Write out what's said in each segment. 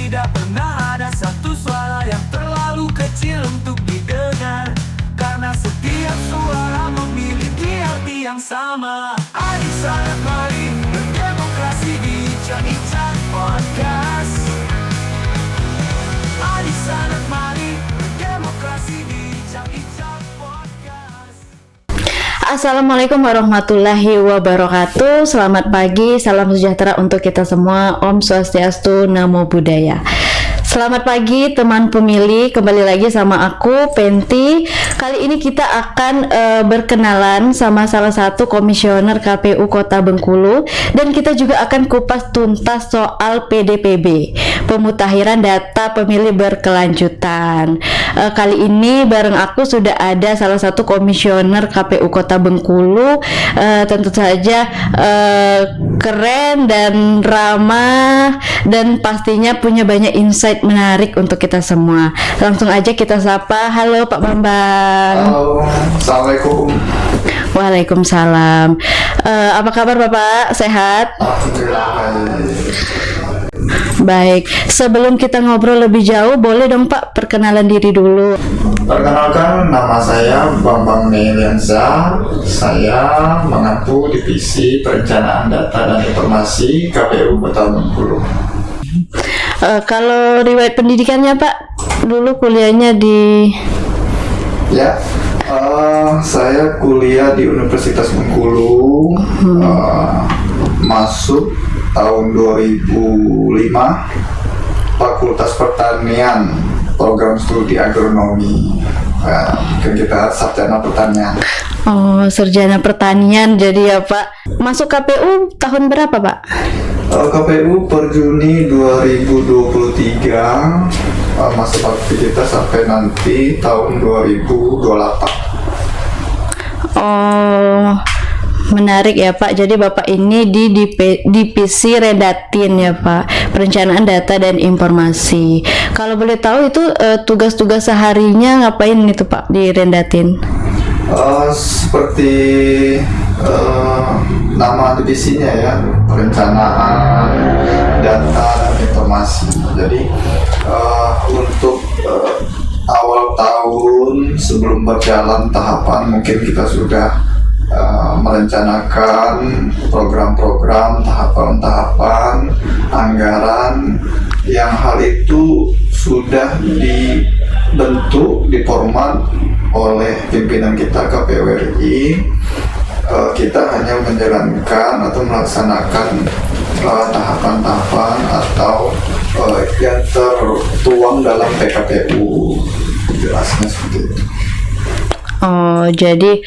tidak pernah ada satu suara yang terlalu kecil untuk didengar, karena setiap suara memiliki arti yang sama. Adik sanak mari berdemokrasi di Ican Podcast. Adik sanak mari berdemokrasi di Ican Podcast. Assalamualaikum warahmatullahi wabarakatuh. Selamat pagi, salam sejahtera untuk kita semua. Om Swastiastu, Namo Buddhaya. Selamat pagi teman pemilih, kembali lagi sama aku Penti. Kali ini kita akan berkenalan sama salah satu komisioner KPU Kota Bengkulu, dan kita juga akan kupas tuntas soal PDPB, pemutakhiran data pemilih berkelanjutan. Kali ini bareng aku sudah ada salah satu komisioner KPU Kota Bengkulu, tentu saja keren dan ramah dan pastinya punya banyak insight menarik untuk kita semua. Langsung aja kita sapa. Halo Pak Bambang. Halo, Assalamualaikum. Waalaikumsalam. Apa kabar Bapak? Sehat? Alhamdulillah baik. Baik. Sebelum kita ngobrol lebih jauh, boleh dong Pak perkenalan diri dulu. Perkenalkan, nama saya Bambang Neilianza. Saya mengampu Divisi Perencanaan Data dan Informasi KPU Kota Bengkulu. Kalau riwayat pendidikannya Pak, dulu kuliahnya di... Ya, saya kuliah di Universitas Bengkulu, masuk tahun 2005, Fakultas Pertanian, program studi agronomi. Mungkin kita sarjana pertanian. Oh, sarjana pertanian jadi ya Pak. Masuk KPU tahun berapa Pak? KPU per Juni 2023, masuk aktivitas sampai nanti tahun 2028. Oh, menarik ya Pak. Jadi Bapak ini di divisi Redatin ya Pak, Perencanaan Data dan Informasi. Kalau boleh tahu itu tugas-tugas seharinya ngapain itu Pak di Redatin? Seperti nama divisinya ya, perencanaan data dan informasi. Jadi untuk awal tahun sebelum berjalan tahapan, mungkin kita sudah merencanakan program-program, tahapan-tahapan, anggaran, yang hal itu sudah dibentuk, diformat oleh pimpinan kita KPU RI. Kita hanya menjalankan atau melaksanakan tahapan-tahapan atau yang tertuang dalam PKPU, jelasnya seperti itu. Oh, jadi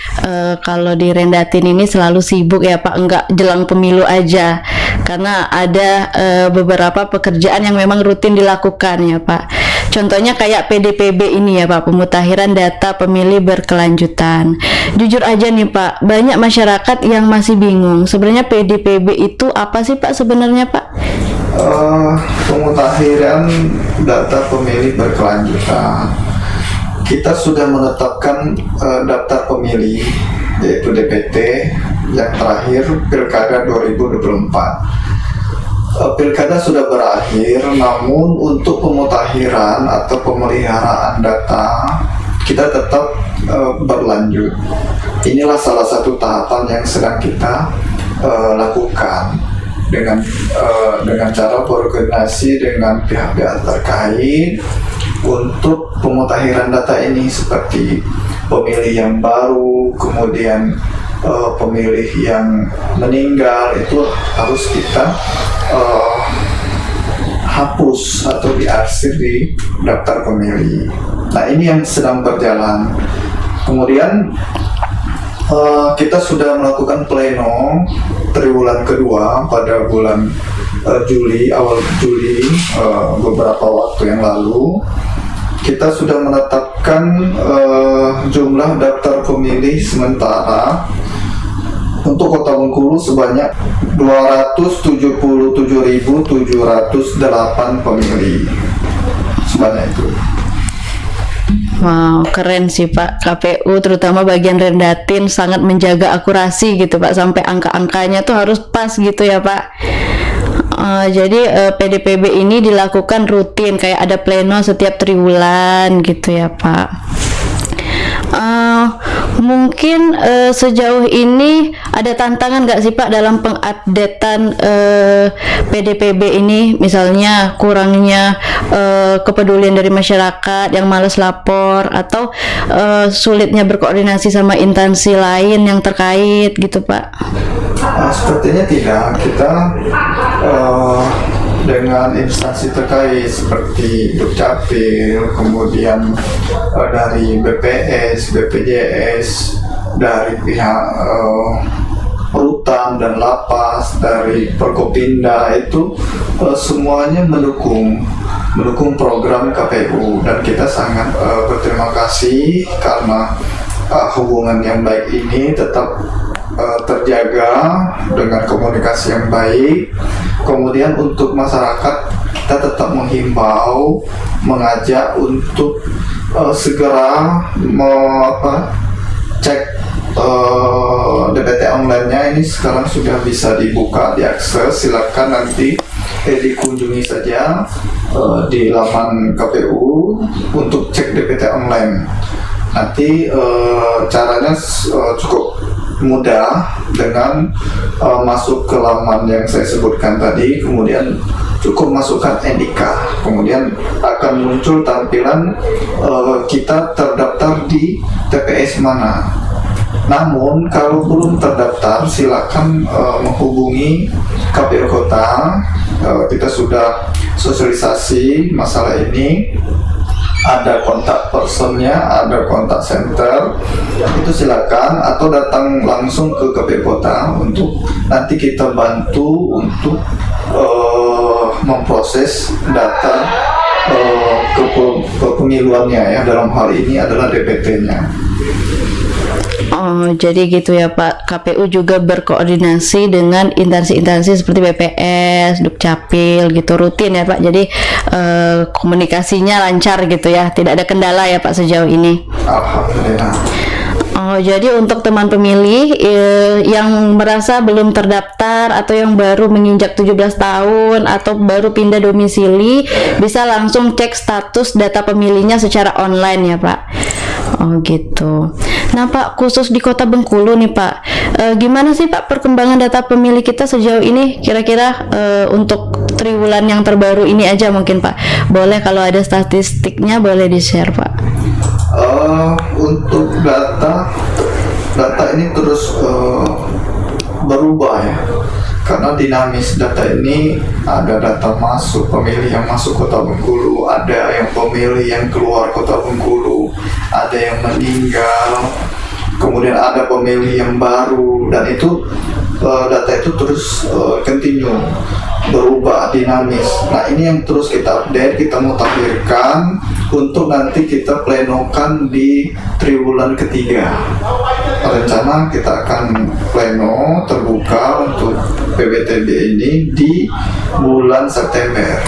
kalau di Rendatin ini selalu sibuk ya Pak, enggak jelang pemilu aja, karena ada beberapa pekerjaan yang memang rutin dilakukan ya Pak. Contohnya kayak PDPB ini ya Pak, pemutakhiran data pemilih berkelanjutan. Jujur aja nih Pak, banyak masyarakat yang masih bingung, sebenarnya PDPB itu apa sih Pak sebenarnya Pak? Pemutakhiran data pemilih berkelanjutan. Kita sudah menetapkan daftar pemilih, yaitu DPT, yang terakhir Pilkada 2024. Pilkada sudah berakhir, namun untuk pemutakhiran atau pemeliharaan data kita tetap berlanjut. Inilah salah satu tahapan yang sedang kita lakukan dengan cara koordinasi dengan pihak-pihak terkait untuk pemutakhiran data ini, seperti pemilih yang baru, kemudian pemilih yang meninggal, itu harus kita hapus atau diarsip di daftar pemilih. Nah, ini yang sedang berjalan. Kemudian kita sudah melakukan pleno triwulan kedua pada bulan Juli, awal Juli, beberapa waktu yang lalu. Kita sudah menetapkan jumlah daftar pemilih sementara untuk Kota Bengkulu sebanyak 277.708 pemilih. Sebanyak itu. Wow, keren sih Pak. KPU terutama bagian Rendatin sangat menjaga akurasi gitu Pak, sampai angka-angkanya tuh harus pas gitu ya Pak. Jadi PDPB ini dilakukan rutin, kayak ada pleno setiap triwulan gitu ya Pak. Mungkin sejauh ini ada tantangan nggak sih Pak dalam pengupdatean PDPB ini, misalnya kurangnya kepedulian dari masyarakat yang malas lapor, atau sulitnya berkoordinasi sama instansi lain yang terkait gitu Pak? Sepertinya tidak. Kita dengan instansi terkait seperti Dukcapil, kemudian dari BPS, BPJS, dari pihak Rutan dan Lapas, dari Perkopinda, itu semuanya mendukung program KPU, dan kita sangat berterima kasih karena hubungan yang baik ini tetap terjaga dengan komunikasi yang baik. Kemudian untuk masyarakat, kita tetap menghimbau, mengajak untuk segera cek DPT online-nya. Ini sekarang sudah bisa dibuka, diakses. Silakan nanti dikunjungi saja di laman KPU untuk cek DPT online. Nanti caranya cukup mudah dengan masuk ke laman yang saya sebutkan tadi, kemudian cukup masukkan NIK, kemudian akan muncul tampilan kita terdaftar di TPS mana. Namun kalau belum terdaftar, silakan menghubungi KPU Kota. Kita sudah sosialisasi masalah ini. Ada kontak personnya, ada kontak center, itu silakan, atau datang langsung ke KPU Kota untuk nanti kita bantu untuk memproses data kepemiluannya ya, dalam hal ini adalah DPT-nya. Oh, jadi gitu ya Pak. KPU juga berkoordinasi dengan instansi-instansi seperti BPS, Dukcapil gitu, rutin ya Pak. Jadi komunikasinya lancar gitu ya. Tidak ada kendala ya Pak sejauh ini. Alhamdulillah. Oh, jadi untuk teman pemilih yang merasa belum terdaftar atau yang baru menginjak 17 tahun atau baru pindah domisili, bisa langsung cek status data pemilihnya secara online ya Pak. Oh gitu. Nah Pak, khusus di Kota Bengkulu nih Pak, gimana sih Pak perkembangan data pemilih kita sejauh ini? Kira-kira untuk triwulan yang terbaru ini aja mungkin Pak. Boleh kalau ada statistiknya boleh di-share Pak. Untuk data ini terus berubah ya, karena dinamis. Data ini ada data masuk pemilih yang masuk Kota Bengkulu, ada yang pemilih yang keluar Kota Bengkulu, ada yang meninggal, kemudian ada pemilih yang baru, dan itu data itu terus continue berubah, dinamis. Nah ini yang terus kita update, kita mau tampilkan untuk nanti kita plenokan di triwulan ketiga. Rencana kita akan pleno terbuka untuk PBTB ini di bulan September.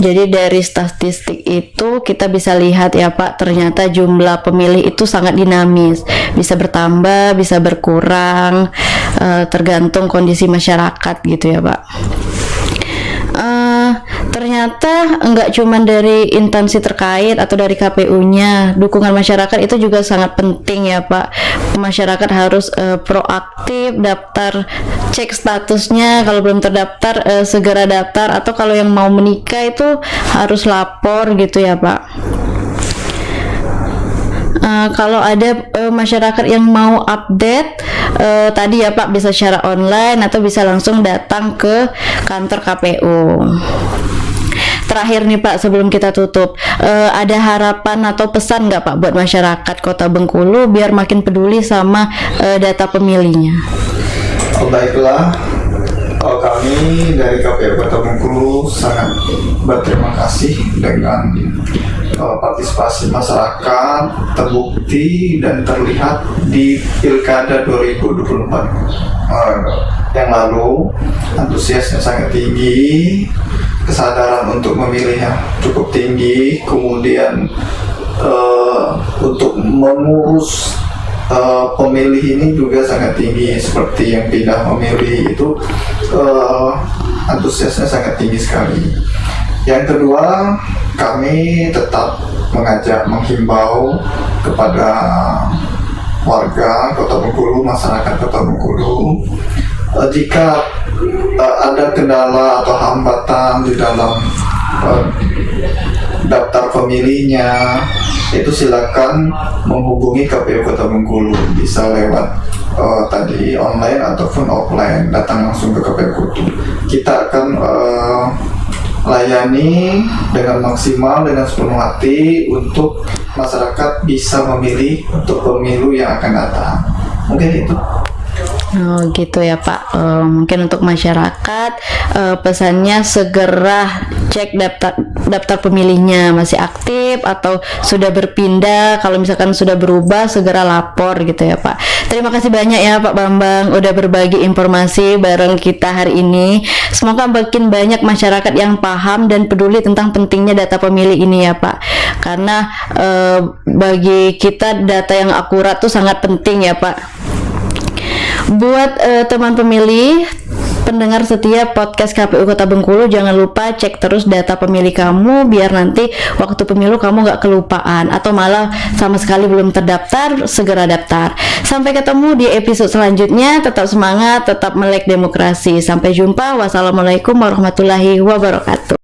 Jadi dari statistik itu kita bisa lihat ya Pak, ternyata jumlah pemilih itu sangat dinamis, bisa bertambah, bisa berkurang, tergantung kondisi masyarakat gitu ya Pak. Ternyata enggak cuma dari instansi terkait atau dari KPU-nya, dukungan masyarakat itu juga sangat penting ya Pak. Masyarakat harus proaktif, daftar, cek statusnya, kalau belum terdaftar segera daftar, atau kalau yang mau menikah itu harus lapor gitu ya Pak. Kalau ada masyarakat yang mau update tadi ya Pak, bisa secara online atau bisa langsung datang ke kantor KPU. Terakhir nih Pak, sebelum kita tutup, ada harapan atau pesan nggak Pak buat masyarakat Kota Bengkulu biar makin peduli sama data pemilihnya? Baiklah, kami dari KPU Kota Bengkulu sangat berterima kasih dengan partisipasi masyarakat terbukti dan terlihat di Pilkada 2024 yang lalu. Antusiasnya sangat tinggi, kesadaran untuk memilihnya cukup tinggi, kemudian untuk mengurus pemilih ini juga sangat tinggi, seperti yang pindah memilih itu antusiasnya sangat tinggi sekali. Yang kedua, kami tetap menghimbau kepada warga Kota Bengkulu, masyarakat Kota Bengkulu, jika ada kendala atau hambatan di dalam daftar pemilihnya, itu silakan menghubungi KPU Kota Bengkulu, bisa lewat tadi online ataupun offline, datang langsung ke KPU Kota. Kita akan layani dengan maksimal, dengan sepenuh hati untuk masyarakat bisa memilih untuk pemilu yang akan datang. Mungkin itu. Oh gitu ya Pak. Mungkin untuk masyarakat pesannya segera cek daftar pemilihnya masih aktif atau sudah berpindah. Kalau misalkan sudah berubah, segera lapor gitu ya Pak. Terima kasih banyak ya Pak Bambang udah berbagi informasi bareng kita hari ini. Semoga makin banyak masyarakat yang paham dan peduli tentang pentingnya data pemilih ini ya Pak. Karena bagi kita data yang akurat tuh sangat penting ya Pak. Buat teman pemilih, pendengar setia podcast KPU Kota Bengkulu, jangan lupa cek terus data pemilih kamu biar nanti waktu pemilu kamu nggak kelupaan atau malah sama sekali belum terdaftar, segera daftar. Sampai ketemu di episode selanjutnya, tetap semangat, tetap melek demokrasi. Sampai jumpa, wassalamualaikum warahmatullahi wabarakatuh.